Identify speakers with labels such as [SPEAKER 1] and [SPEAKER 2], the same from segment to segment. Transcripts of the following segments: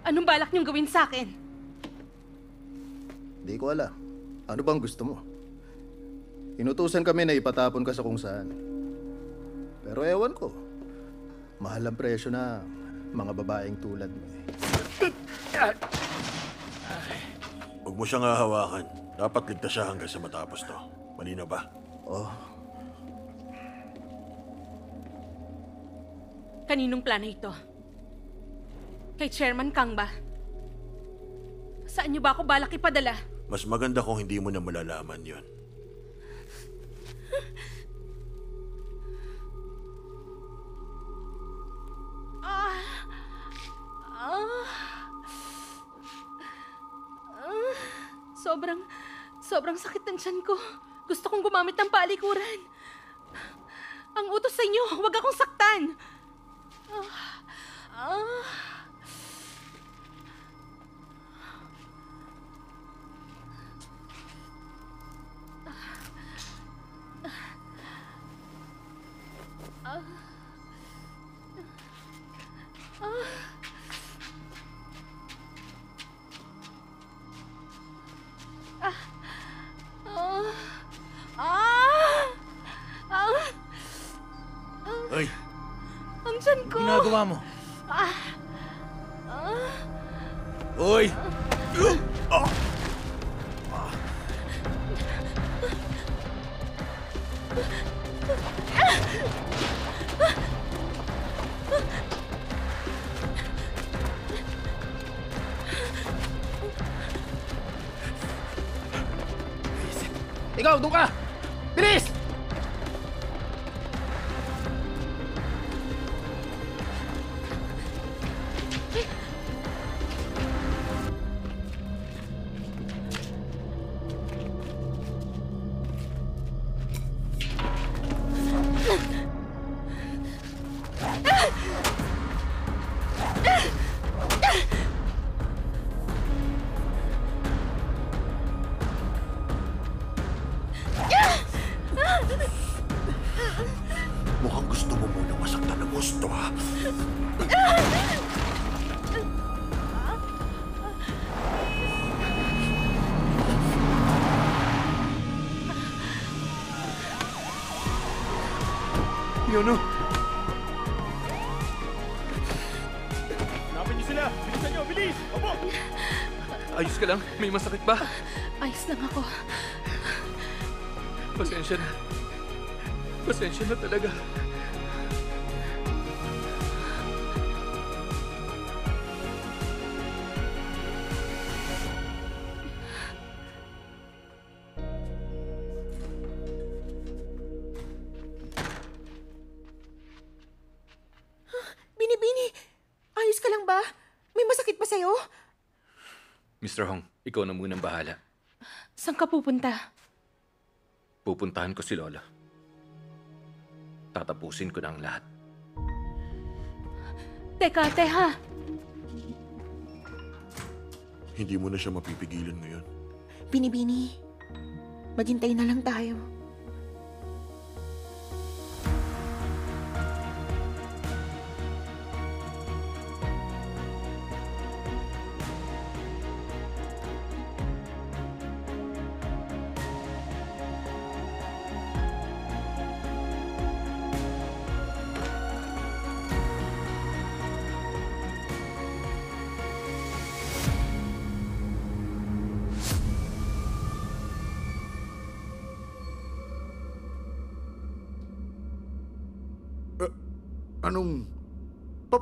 [SPEAKER 1] Anong balak niyong gawin sa akin?
[SPEAKER 2] Di ko alam. Ano bang gusto mo? Inutusan kami na ipatapon ka sa kung saan. Pero ewan ko. Mahal ang presyo na mga babaeng tulad mo eh.
[SPEAKER 3] Huwag mo siyang hahawakan. Dapat ligtas siya hanggang sa matapos to. Malinaw ba?
[SPEAKER 2] Oh,
[SPEAKER 1] Kaninong plano ito? Kay Chairman Kang ba? Saan niyo ba ako balak ipadala?
[SPEAKER 3] Mas maganda kung hindi mo na malalaman yon.
[SPEAKER 1] Sobrang sakit ng tiyan ko. Gusto kong gumamit ng palikuran. Ang utos sa inyo, huwag akong saktan.
[SPEAKER 3] Ay!
[SPEAKER 1] Ang tiyan ko.
[SPEAKER 4] Ginagawa mo?
[SPEAKER 3] Oy!
[SPEAKER 4] Ikaw, doon ka! Bilis!
[SPEAKER 3] Mukhang gusto mo muna masaktan ng gusto, ha?
[SPEAKER 4] Yun, oh.
[SPEAKER 5] Hanapin niyo sila! Bilisan niyo! Bilis! Opo!
[SPEAKER 4] Ayos ka lang? May masakit ba?
[SPEAKER 1] Ayos lang ako.
[SPEAKER 4] Pasensya na. Pasensya na talaga.
[SPEAKER 6] Binibini, ayos ka lang ba? May masakit pa sa'yo?
[SPEAKER 4] Mr. Hong, ikaw na munang bahala.
[SPEAKER 1] Saan ka pupunta?
[SPEAKER 4] Pupuntahan ko si Lola. Tatapusin ko na ang lahat.
[SPEAKER 1] Teka, Teha.
[SPEAKER 3] Hindi mo na siya mapipigilan ngayon.
[SPEAKER 6] Binibini, maghintay na lang tayo.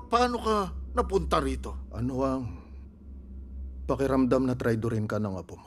[SPEAKER 3] Paano ka napunta rito?
[SPEAKER 2] Ano ang pakiramdam na traidorin ka ng apo mo?